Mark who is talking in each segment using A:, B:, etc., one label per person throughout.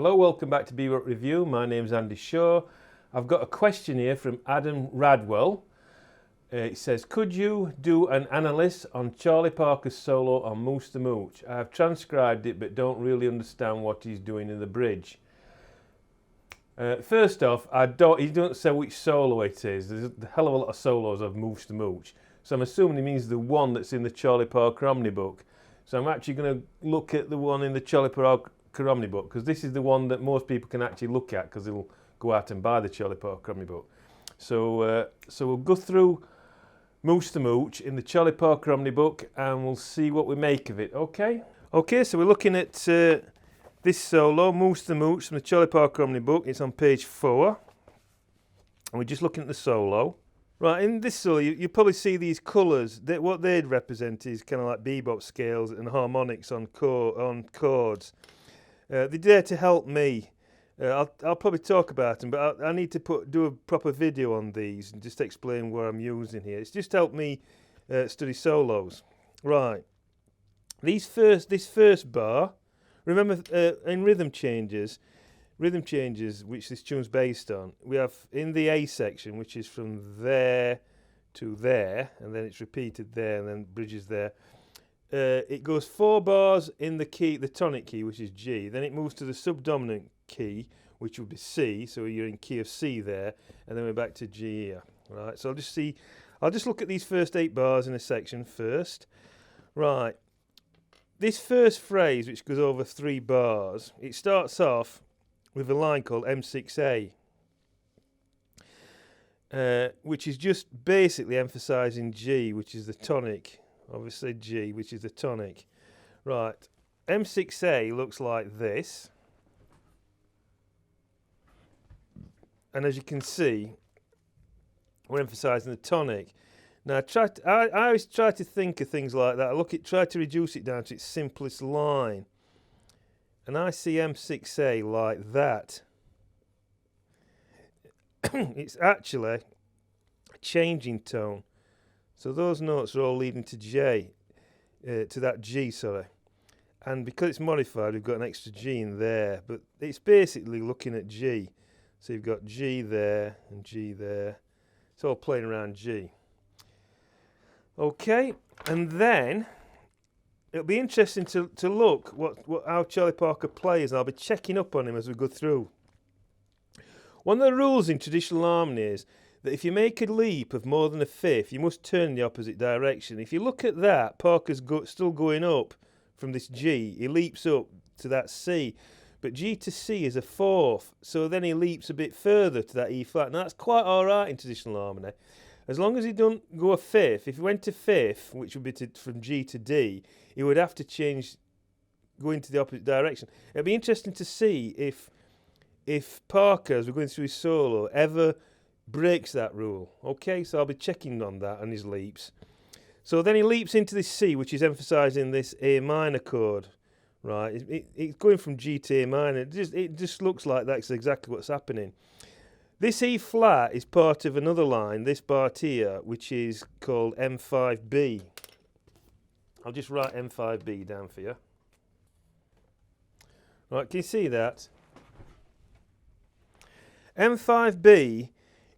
A: Hello, welcome back to Bebop Review. My name's Andy Shaw. I've got a question here from Adam Radwell. It says, could you do an analyst on Charlie Parker's solo on Moose the Mooche? I have transcribed it but don't really understand what he's doing in the bridge. First off, he doesn't say which solo it is. There's a hell of a lot of solos of Moose the Mooche. So I'm assuming he means the one that's in the Charlie Parker Omnibook. So I'm actually going to look at the one in the Charlie Parker Omnibook, because this is the one that most people can actually look at because they'll go out and buy the Charlie Parker Omnibook. So we'll go through Moose the Mooche in the Charlie Parker Omnibook and we'll see what we make of it, okay? Okay, so we're looking at this solo, Moose the Mooche from the Charlie Parker Omnibook. It's on page 4. And we're just looking at the solo. Right, in this solo, you probably see these colours. What they'd represent is kind of like bebop scales and harmonics on chords. They're there to help me. I'll probably talk about them, but I need to do a proper video on these and just explain what I'm using here. It's just helped me study solos. Right, this first bar, remember in rhythm changes, which this tune's based on, we have in the A section, which is from there to there, and then it's repeated there, and then bridges there. It goes 4 bars in the key, the tonic key, which is G. Then it moves to the subdominant key, which would be C. So you're in key of C there, and then we're back to G here. Right. So I'll just look at these first 8 bars in a section first. Right. This first phrase, which goes over 3 bars, it starts off with a line called M6A, which is just basically emphasising G, which is the tonic. Obviously G, which is the tonic. Right, M6A looks like this. And as you can see, we're emphasising the tonic. Now, I always try to think of things like that. Try to reduce it down to its simplest line. And I see M6A like that. It's actually a changing tone. So those notes are all leading to J, to that G, sorry. And because it's modified, we've got an extra G in there. But it's basically looking at G. So you've got G there and G there. It's all playing around G. Okay, and then it'll be interesting to look how Charlie Parker plays, and I'll be checking up on him as we go through. One of the rules in traditional harmony is that if you make a leap of more than a fifth, you must turn in the opposite direction. If you look at that, Parker's still going up from this G. He leaps up to that C, but G to C is a fourth, so then he leaps a bit further to that E flat. Now that's quite all right in traditional harmony. As long as he don't go a fifth, if he went to fifth, which would be from G to D, he would have to go into the opposite direction. It'd be interesting to see if Parker, as we're going through his solo, ever breaks that rule. Okay, so I'll be checking on that and his leaps. So then he leaps into this C, which is emphasising this A minor chord. Right, it's going from G to A minor. It just looks like that's exactly what's happening. This E flat is part of another line, this part here, which is called M5B. I'll just write M5B down for you. Right, can you see that? M5B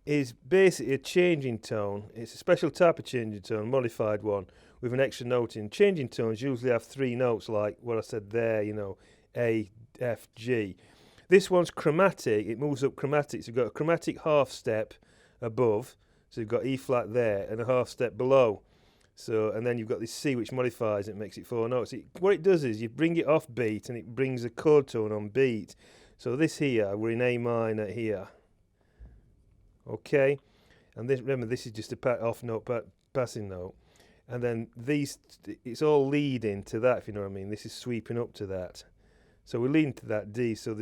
A: is basically a changing tone. It's a special type of changing tone, modified one, with an extra note in. Changing tones usually have 3 notes, like what I said there, you know, A, F, G. This one's chromatic. It moves up chromatic. So you've got a chromatic half step above. So you've got E flat there and a half step below. So, and then you've got this C which modifies it, makes it 4 notes. What it does is you bring it off beat and it brings a chord tone on beat. So this here, we're in A minor here. Okay, and this, remember, this is just a off note, passing note. And then these, it's all leading to that, if you know what I mean. This is sweeping up to that. So we're leading to that D. So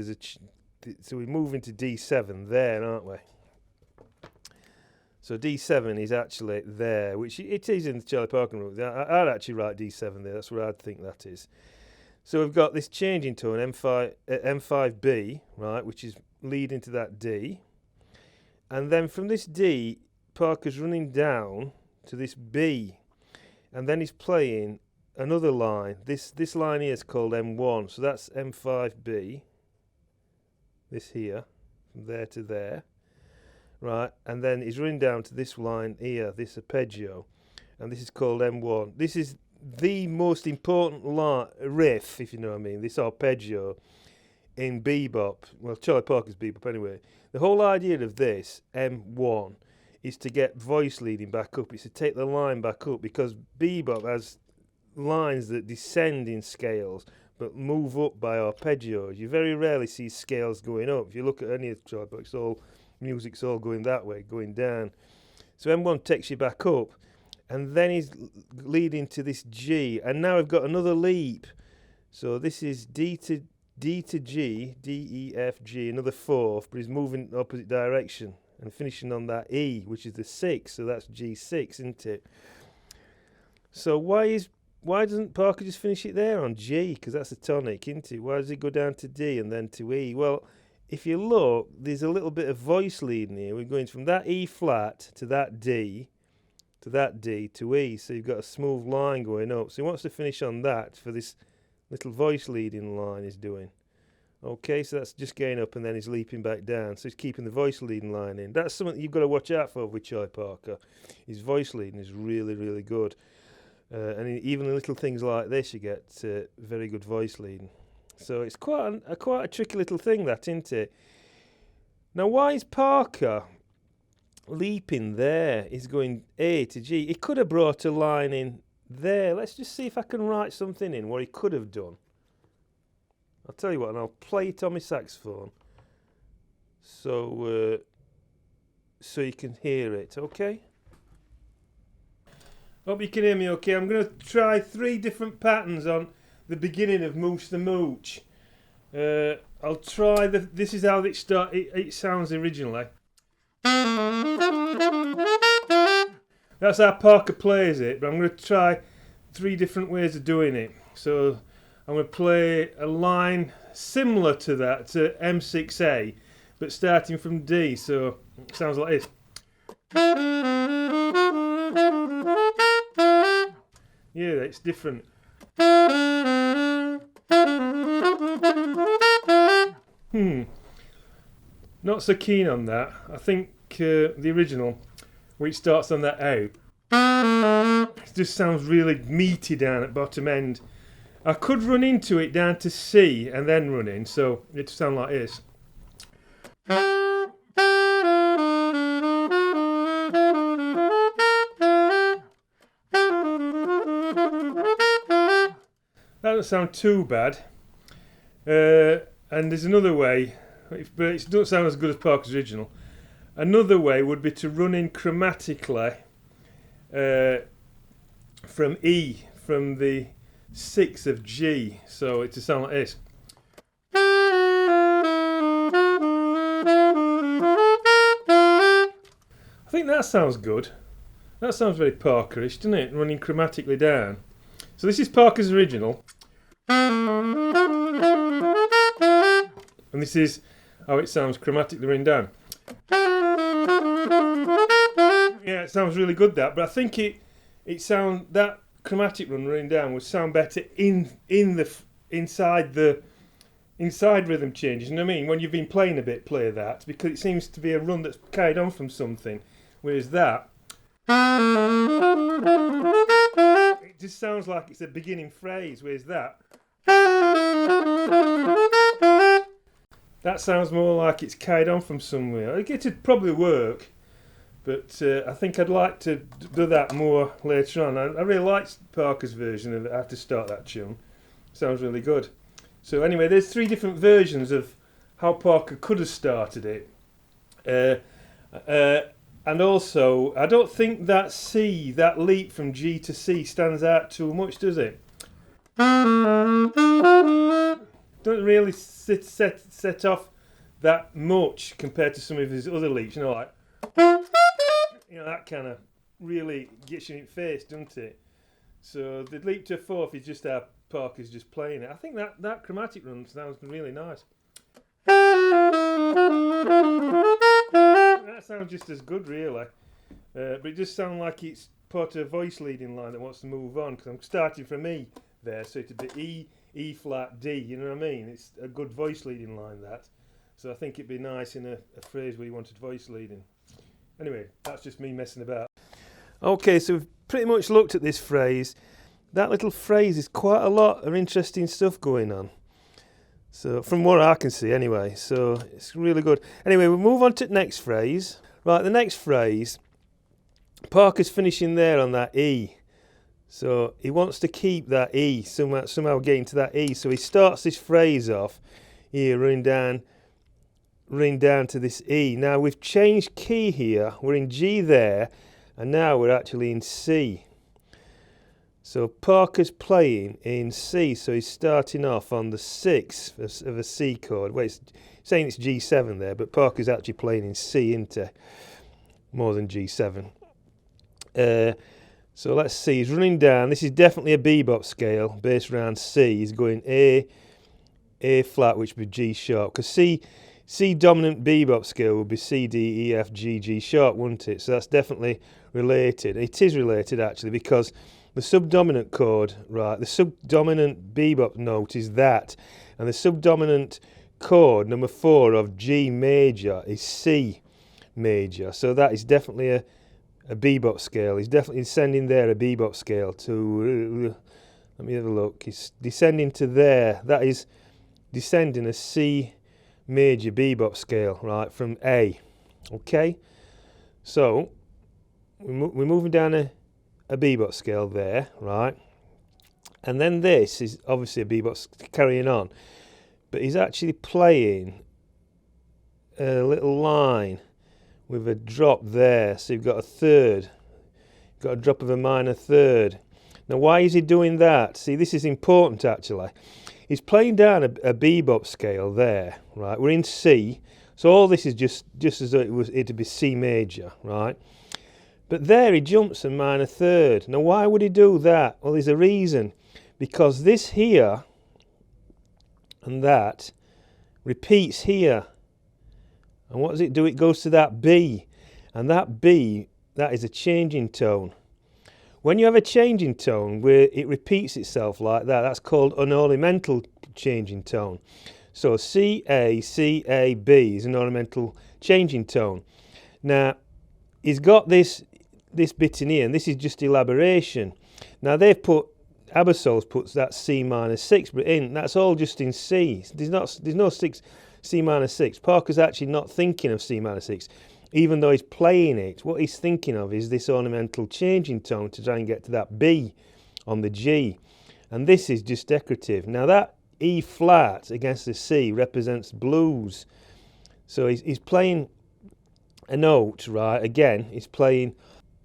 A: so we move into D7 there, aren't we? So D7 is actually there, which it is in the Charlie Parker route. I'd actually write D7 there. That's where I'd think that is. So we've got this changing tone, M5B, right, which is leading to that D. And then from this D, Parker's running down to this B. And then he's playing another line. This line here is called M1, so that's M5B. this here, from there to there, right, and then he's running down to this line here, this arpeggio, and this is called M1. This is the most important riff, if you know what I mean, this arpeggio in Bebop. Well, Charlie Parker's Bebop anyway. The whole idea of this M1 is to get voice leading back up. It's to take the line back up, because Bebop has lines that descend in scales but move up by arpeggios. You very rarely see scales going up. If you look at any of the Charlie Parker, music's all going that way, going down. So M1 takes you back up, and then he's leading to this G, and now I've got another leap. So this is D to G, D, E, F, G, another fourth, but he's moving opposite direction and finishing on that E, which is the 6, so that's G6, isn't it? So why doesn't Parker just finish it there on G, because that's a tonic, isn't it? Why does he go down to D and then to E? Well, if you look, there's a little bit of voice leading here. We're going from that E flat to that D to E, so you've got a smooth line going up. So he wants to finish on that for this little voice leading line he's doing. Okay, so that's just going up and then he's leaping back down. So he's keeping the voice leading line in. That's something that you've got to watch out for with Charlie Parker. His voice leading is really, really good. And even in little things like this, you get very good voice leading. So it's quite a tricky little thing, that, isn't it? Now, why is Parker leaping there? He's going A to G. He could have brought a line in there. Let's just see if I can write something in what he could have done. I'll tell you what, and I'll play it on my saxophone so you can hear it, okay? Hope you can hear me okay. I'm going to try 3 different patterns on the beginning of Moose the Mooche. I'll try this is how it sounds originally. That's how Parker plays it, but I'm going to try 3 different ways of doing it. So I'm going to play a line similar to that, to M6A, but starting from D, so it sounds like this. Yeah, it's different. Not so keen on that. I think the original, which starts on that out, it just sounds really meaty down at bottom end. I could run into it down to C and then run in, so it'd sound like this. That doesn't sound too bad. And there's another way, but it doesn't sound as good as Parker's original. Another way would be to run in chromatically from E, from the 6 of G, so it to sound like this. I think that sounds good. That sounds very Parkerish, doesn't it? Running chromatically down. So this is Parker's original. And this is how it sounds chromatically running down. Yeah, it sounds really good, that, but I think that chromatic run running down would sound better inside rhythm changes. You know what I mean? When you've been playing a bit, play that, because it seems to be a run that's carried on from something. Whereas that, it just sounds like it's a beginning phrase. Whereas that sounds more like it's carried on from somewhere. It'd probably work, but I think I'd like to do that more later on. I really liked Parker's version of it after start that tune. Sounds really good. So anyway, there's 3 different versions of how Parker could have started it. And also, I don't think that C, that leap from G to C, stands out too much, does it? Doesn't really set off that much compared to some of his other leaps, you know, like, that kind of really gets you in the face, doesn't it? So the leap to a 4th is just how Parker's just playing it. I think that chromatic run sounds really nice. That sounds just as good, really, but it just sounds like it's part of a voice leading line that wants to move on, because I'm starting from E there, so it'd be E flat D, you know what I mean? It's a good voice leading line, that. So I think it'd be nice in a phrase where you wanted voice leading. Anyway, that's just me messing about. Okay, so we've pretty much looked at this phrase. That little phrase is quite a lot of interesting stuff going on. So from what I can see anyway, so it's really good. Anyway, we'll move on to the next phrase. Right, the next phrase, Parker's finishing there on that E. So he wants to keep that E, somehow getting to that E. So he starts this phrase off here, running down to this E. Now we've changed key here. We're in G there, and now we're actually in C. So Parker's playing in C, so he's starting off on the 6th of a C chord. Well, it's saying it's G7 there, but Parker's actually playing in C, isn't he? More than G7. So let's see, he's running down. This is definitely a bebop scale based around C. He's going A flat, which would be G sharp, because C dominant bebop scale would be C, D, E, F, G, G sharp, wouldn't it? So that's definitely related. It is related actually, because the subdominant chord, right, the subdominant bebop note is that, and the subdominant chord, number 4 of G major, is C major. So that is definitely a bebop scale. He's definitely sending there a bebop scale to, let me have a look, he's descending to there. That is descending a C major bebop scale, right, from A. Okay, so we're moving down a bebop scale there, right, and then this is obviously a bebop carrying on, but he's actually playing a little line with a drop there. So you've got a third, you've got a drop of a minor third. Now why is he doing that? See, this is important actually. He's playing down a bebop scale there, right? We're in C, so all this is just as though it'd be C major, right? But there he jumps a minor third. Now why would he do that? Well, there's a reason. Because this here and that repeats here. And what does it do? It goes to that B. And that B, that is a changing tone. When you have a changing tone where it repeats itself like that, that's called an ornamental changing tone. So C, A, B is an ornamental changing tone. Now, he's got this bit in here, and this is just elaboration. Now they've put, Abersole's puts that C minor 6 but in, that's all just in C. There's no C minor 6. Parker's actually not thinking of C minor 6, even though he's playing it. What he's thinking of is this ornamental changing tone to try and get to that B on the G, and this is just decorative. Now that E flat against the C represents blues, so he's playing a note, right? Again, he's playing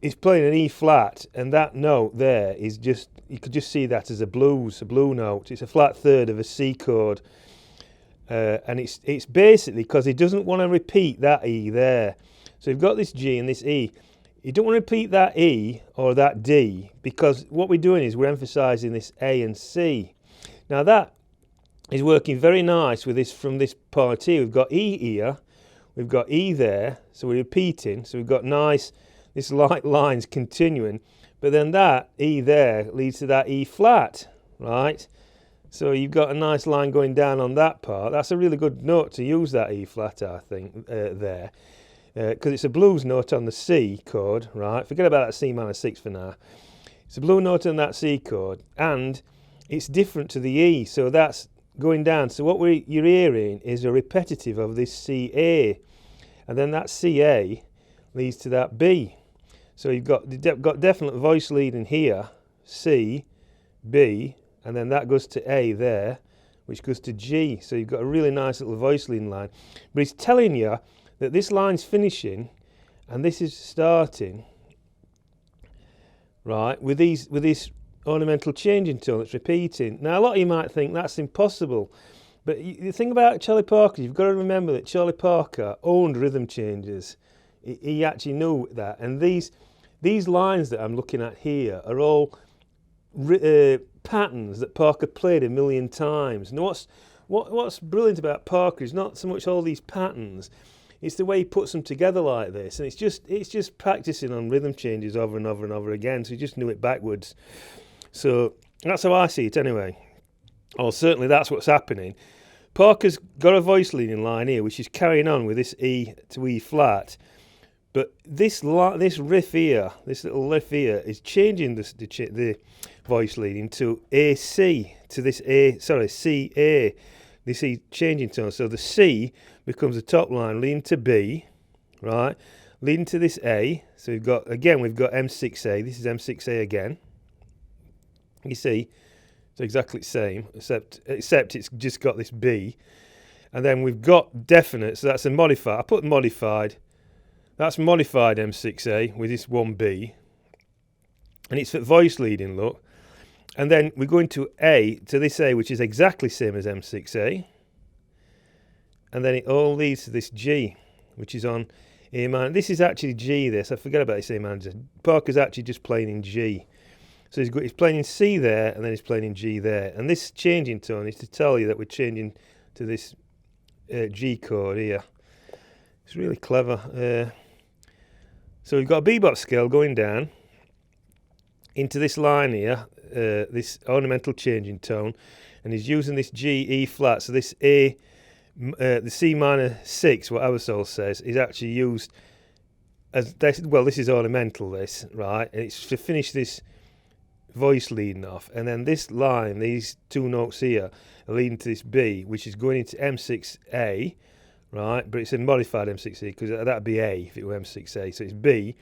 A: an E flat, and that note there is just, you could just see that as a blue note. It's a flat third of a C chord, and it's basically because he doesn't want to repeat that E there. So you've got this G and this E. You don't want to repeat that E or that D, because what we're doing is we're emphasising this A and C. Now that is working very nice with this from this part here. We've got E here, we've got E there, so we're repeating. So we've got nice, this light lines continuing, but then that E there leads to that E flat, right? So you've got a nice line going down on that part. That's a really good note to use, that E flat, I think, there. Because it's a blues note on the C chord, right? Forget about that C minor 6 for now. It's a blue note on that C chord, and it's different to the E, so that's going down. So what you're hearing is a repetitive of this CA, and then that CA leads to that B. So you've got definite voice leading here, C, B, and then that goes to A there, which goes to G. So you've got a really nice little voice leading line. But he's telling you that this line's finishing and this is starting, right, with this ornamental changing tone that's repeating. Now a lot of you might think that's impossible, but the thing about Charlie Parker, you've got to remember that Charlie Parker owned rhythm changes. He actually knew that, and these lines that I'm looking at here are all patterns that Parker played a million times. And what's brilliant about Parker is not so much all these patterns, it's the way he puts them together like this, and it's just practicing on rhythm changes over and over and over again, so he just knew it backwards. So that's how I see it anyway. Or certainly that's what's happening.
B: Parker's got a voice leading line here, which is carrying on with this E to E flat. But this riff here, this little riff here, is changing the voice leading to AC, to this C A. This E changing tone. So the C becomes the top line, leading to B, right? Leading to this A. So we've got M6A. This is M6A again. You see, it's exactly the same, except it's just got this B. And then we've got definite, so that's a modified. I put modified. That's modified M6A with this 1B. And it's at voice leading, look. And then we go into A, to this A, which is exactly the same as M6A. And then it all leads to this G, which is on A minor. This is actually G, this. I forget about this A minor. Parker's actually just playing in G. So he's playing in C there, and then he's playing in G there. And this changing tone is to tell you that we're changing to this G chord here. It's really clever. So we've got a bebop scale going down into this line here, this ornamental changing tone, and he's using this G, E flat. So this A, the C minor 6, what our soul says, is actually used as, well, this is ornamental, this, right? And it's to finish this voice leading off. And then this line, these two notes here, are leading to this B, which is going into M6A, right? But it's a modified M6A because that'd be A if it were M6A. So it's B,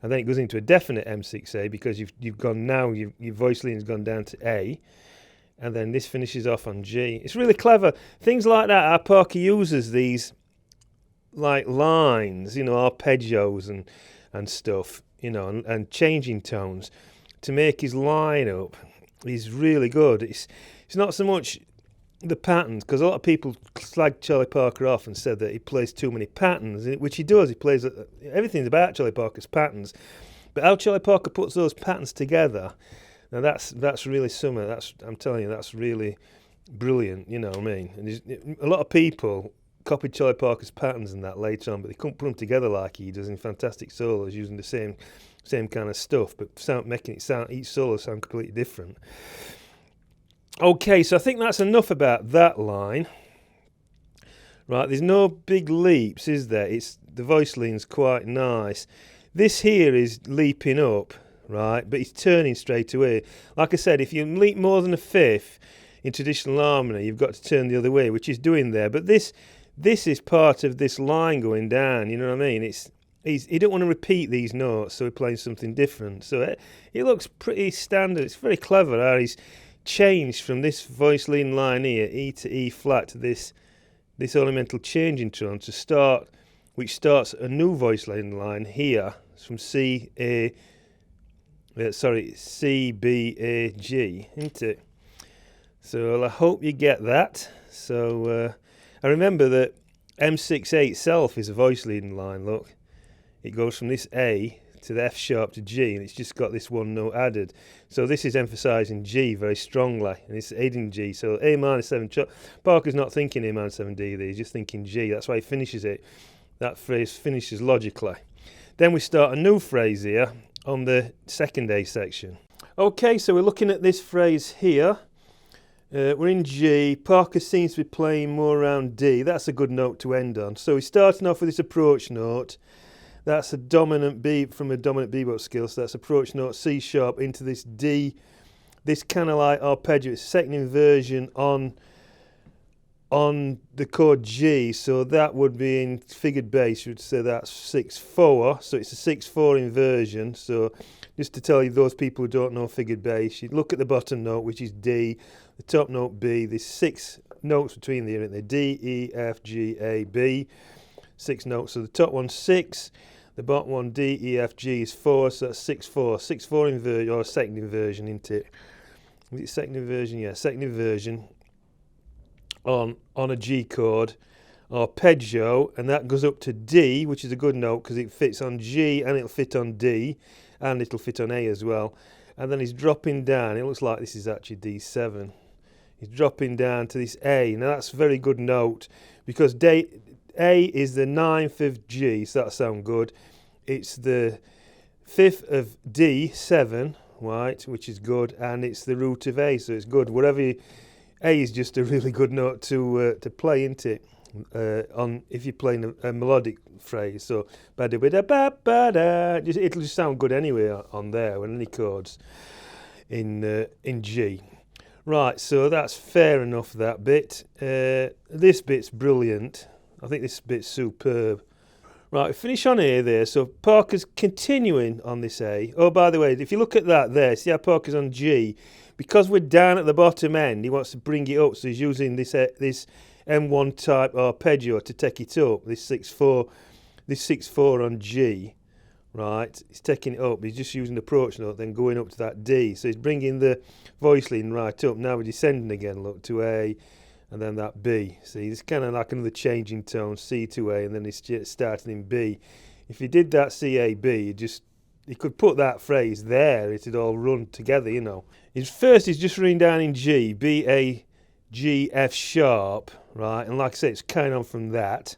B: and then it goes into a definite M6A because you've gone now, your voice leading's gone down to A, and then this finishes off on G. It's really clever. Things like that, our Parker uses these like lines, you know, arpeggios and stuff, you know, and changing tones to make his line up. He's really good. It's not so much the patterns, because a lot of people slagged Charlie Parker off and said that he plays too many patterns, which he does. He plays, everything's about Charlie Parker's patterns, but how Charlie Parker puts those patterns together, now that's really something. I'm telling you, that's really brilliant. You know what I mean? And a lot of people copied Charlie Parker's patterns and that later on, but they couldn't put them together like he does in fantastic solos using the same kind of stuff, but making it sound, each solo sound completely different. Okay, so I think that's enough about that line. Right, there's no big leaps, is there? The voice lean's quite nice. This here is leaping up, right, but it's turning straight away. Like I said, if you leap more than a fifth in traditional harmony, you've got to turn the other way, which is doing there. But this is part of this line going down, you know what I mean? He don't want to repeat these notes, so we're playing something different. So it looks pretty standard. It's very clever how he's changed from this voice leading line here, E to E flat, to this ornamental changing tone to start, which starts a new voice leading line here from C B A G, isn't it? So I hope you get that. So I remember that M6A itself is a voice leading line. Look, it goes from this A to the F sharp to G, and it's just got this one note added. So this is emphasising G very strongly, and it's aiding G. So A minor 7, Parker's not thinking A minor 7 D there, he's just thinking G. That's why he finishes it. That phrase finishes logically. Then we start a new phrase here on the second A section. Okay, so we're looking at this phrase here. We're in G. Parker seems to be playing more around D. That's a good note to end on. So he's starting off with this approach note. That's a dominant B from a dominant bebop scale, so that's approach note C sharp into this D, this kind of like arpeggio. It's a second inversion on the chord G, so that would be in figured bass, you would say that's 6/4, so it's a 6/4 inversion. So just to tell you, those people who don't know figured bass, you look at the bottom note, which is D, the top note B, there's 6 notes between there, aren't there? D, E, F, G, A, B, 6 notes. So the top one's 6, the bottom one, D, E, F, G, is 4, so that's 6/4. 6/4 inversion, or second inversion, isn't it? Is it second inversion? Yeah, second inversion on a G chord, arpeggio, and that goes up to D, which is a good note because it fits on G and it'll fit on D, and it'll fit on A as well. And then he's dropping down. It looks like this is actually D7. He's dropping down to this A. Now that's a very good note because A is the 9th of G, so that sounds good. It's the 5th of D7, right, which is good, and it's the root of A, so it's good. Whatever A is just a really good note to play, isn't it? On if you're playing a melodic phrase, so ba da ba da ba ba da, it'll just sound good anyway on there when any chords in G. Right, so that's fair enough. That bit. This bit's brilliant. I think this bit's superb. Right, finish on A there. So Parker's continuing on this A. Oh, by the way, if you look at that there, see how Parker's on G. Because we're down at the bottom end, he wants to bring it up, so he's using this M1 type arpeggio to take it up. This 6/4 on G, right? He's taking it up. He's just using the approach note, then going up to that D. So he's bringing the voice line right up. Now we're descending again. Look to A, and then that B. See, it's kind of like another changing tone. C to A, and then he's starting in B. If you did that C A B, you could put that phrase there. It'd all run together, you know. First, he's just running down in G, B A G F sharp, right? And like I say, it's carrying on from that.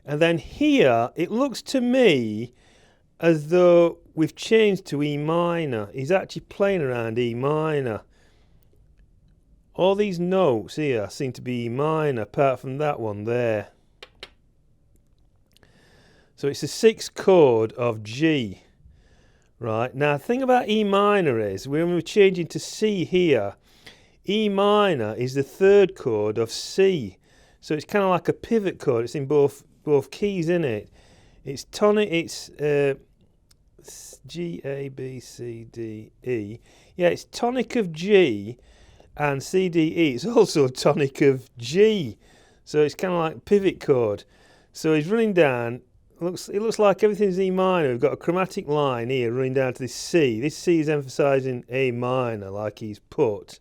B: And then here, it looks to me as though we've changed to E minor. He's actually playing around E minor. All these notes here seem to be E minor, apart from that one there. So it's a 6th chord of G. Right, now the thing about E minor is, when we're changing to C here, E minor is the 3rd chord of C. So it's kind of like a pivot chord. It's in both keys, in it. It's tonic, it's G, A, B, C, D, E. Yeah, it's tonic of G, and C, D, E. It's also tonic of G. So it's kind of like a pivot chord. So he's running down. It looks like everything's E minor. We've got a chromatic line here running down to this C. This C is emphasising A minor, like he's put,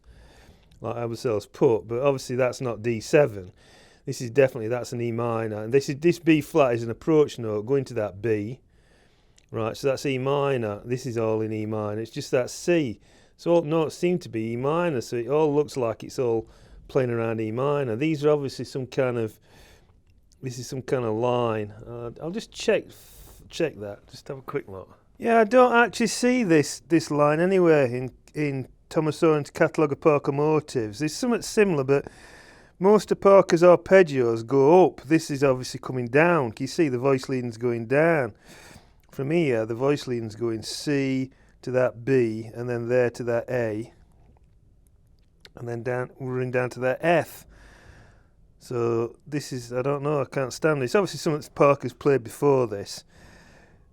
B: like ourselves put. But obviously that's not D7. This is definitely, that's an E minor. And this B flat is an approach note going to that B. Right, so that's E minor. This is all in E minor. It's just that C. So all notes seem to be E minor. So it all looks like it's all playing around E minor. These are obviously some kind of, this is some kind of line. I'll just check that. Just have a quick look. Yeah, I don't actually see this line anywhere in Thomas Owen's catalogue of Parker motives. There's something similar, but most of Parker's arpeggios go up. This is obviously coming down. Can you see the voice leading's going down? From here, the voice leading's going C to that B, and then there to that A, and then down, we're running down to that F. So this is, I don't know, I can't stand it. It's obviously something that Parker's played before this.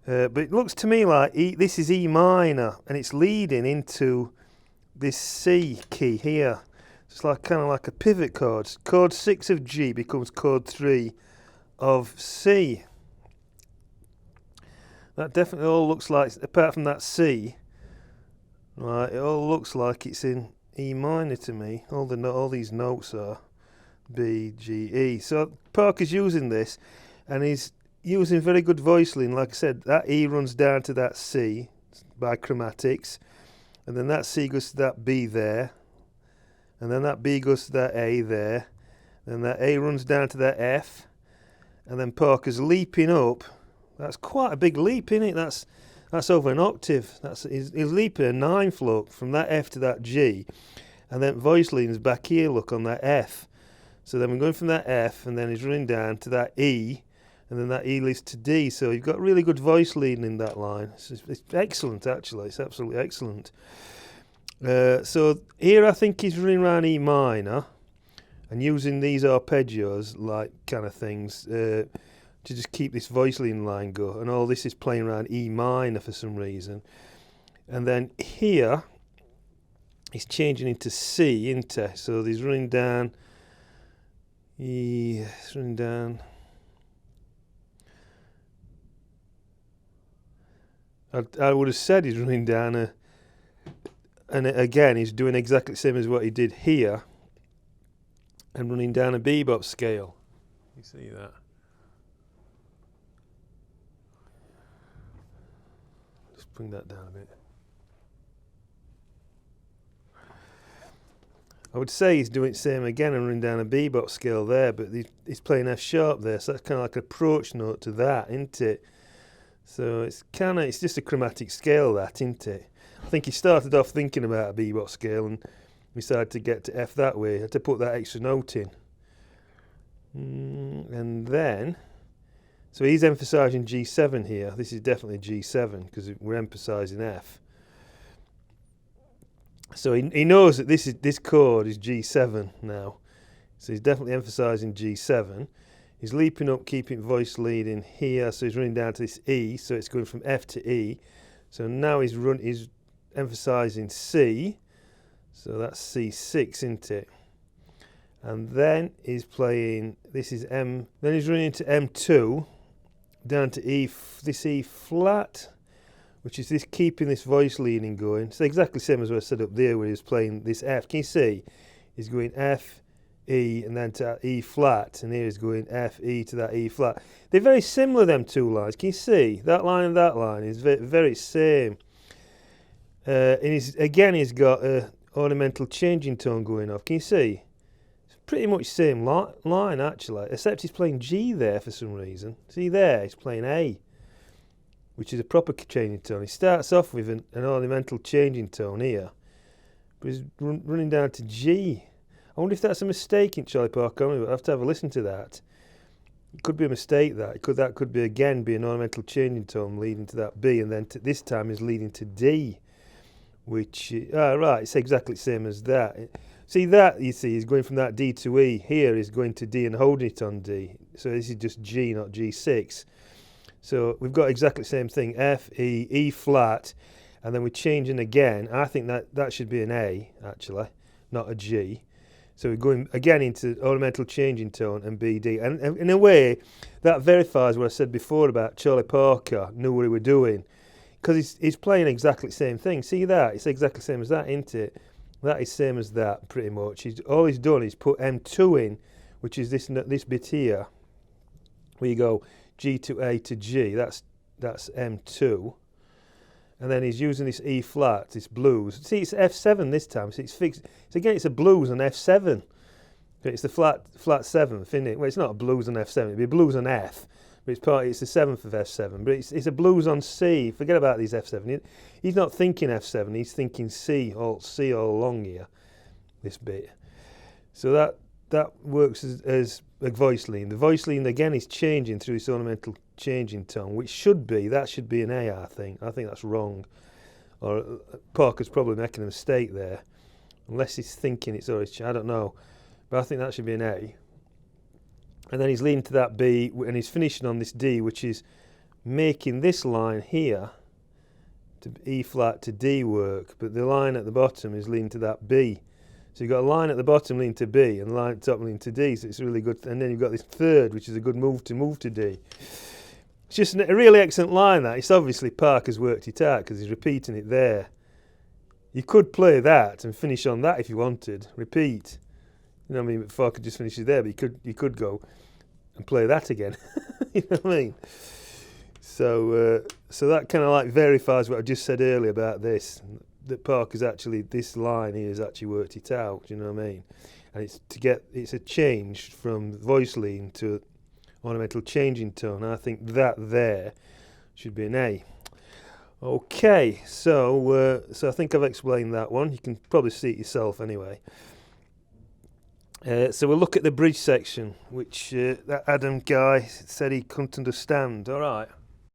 B: But it looks to me like this is E minor, and it's leading into this C key here. It's like kind of like a pivot chord. Chord 6 of G becomes chord 3 of C. That definitely all looks like, apart from that C, right, it all looks like it's in E minor to me. All these notes are B, G, E. So Parker's using this, and he's using very good voice line. Like I said, that E runs down to that C by chromatics, and then that C goes to that B there, and then that B goes to that A there, then that A runs down to that F, and then Parker's leaping up. That's quite a big leap, isn't it? That's over an octave. He's leaping a 9th look from that F to that G, and then voice line's back here, look, on that F. So then we're going from that F, and then he's running down to that E, and then that E leads to D. So you've got really good voice leading in that line. It's excellent, actually. It's absolutely excellent. So here I think he's running around E minor and using these arpeggios, like kind of things, to just keep this voice leading line go. And all this is playing around E minor for some reason. And then here he's changing into C, isn't he? So he's running down. He's running down. I would have said he's running down and again he's doing exactly the same as what he did here, and running down a bebop scale. You see that? Just bring that down a bit. I would say he's doing the same again and running down a bebop scale there, but he's playing F sharp there, so that's kind of like an approach note to that, isn't it? So it's just a chromatic scale, that, isn't it? I think he started off thinking about a bebop scale, and decided to get to F that way. I had to put that extra note in. And then, so he's emphasising G7 here. This is definitely G7 because we're emphasising F. So he knows that this chord is G7 now. So he's definitely emphasising G7. He's leaping up, keeping voice leading here. So he's running down to this E. So it's going from F to E. So now he's emphasising C. So that's C6, isn't it? And then he's playing, this is M. Then he's running into M2, down to E, this E flat, which is this keeping this voice leading going. It's exactly the same as what I said up there where he was playing this F. Can you see? He's going F, E, and then to E flat, and here he's going F, E to that E flat. They're very similar, them two lines. Can you see? That line and that line is very, very same. And he's got a ornamental changing tone going off. Can you see? It's pretty much same line actually, except he's playing G there for some reason. See there, he's playing A, which is a proper changing tone. He starts off with an ornamental changing tone here, but he's running down to G. I wonder if that's a mistake in Charlie Parker Omnibook. I'll have to have a listen to that. It could be a mistake that could be again be an ornamental changing tone leading to that B, and then this time is leading to D, which right, it's exactly the same as that. See that, you see, is going from that D to E. Here is going to D and holding it on D. So this is just G, not G6. So we've got exactly the same thing, F, E, E flat, and then we're changing again. I think that should be an A, actually, not a G. So we're going again into ornamental changing tone and B, D. And in a way, that verifies what I said before about Charlie Parker knew what he was doing. Because he's playing exactly the same thing. See that? It's exactly the same as that, isn't it? That is same as that, pretty much. All he's done is put M2 in, which is this bit here, where you go G to A to G. That's M2. And then he's using this E flat, this blues. See, it's F7 this time. So it's fixed. So again, it's a blues on F7. It's the flat 7th, isn't it? Well, it's not a blues on F7. It'd be a blues on F. But it's the 7th of F7. But it's a blues on C. Forget about these F7. He's not thinking F7. He's thinking C all along here, this bit. So that works as a voice lean. The voice lean, again, is changing through this ornamental changing tone, which should be an A, I think. I think that's wrong. Or Parker's probably making a mistake there. Unless he's thinking it's always, I don't know. But I think that should be an A. And then he's leading to that B, and he's finishing on this D, which is making this line here to E flat to D work, but the line at the bottom is leading to that B. So you've got a line at the bottom leading to B, and the line at the top leading to D, so it's really good. And then you've got this third, which is a good move to D. It's just a really excellent line, that. It's obviously Parker's worked it out, because he's repeating it there. You could play that and finish on that if you wanted. Repeat. You know what I mean? But Parker just finishes there, but you could go and play that again. You know what I mean? So that kind of like verifies what I just said earlier about this, that Parker's actually, this line here has actually worked it out. Do you know what I mean? And it's a change from voice lean to ornamental changing tone. I think that there should be an A. Okay, so I think I've explained that one. You can probably see it yourself anyway. So we'll look at the bridge section, which that Adam guy said he couldn't understand. All right.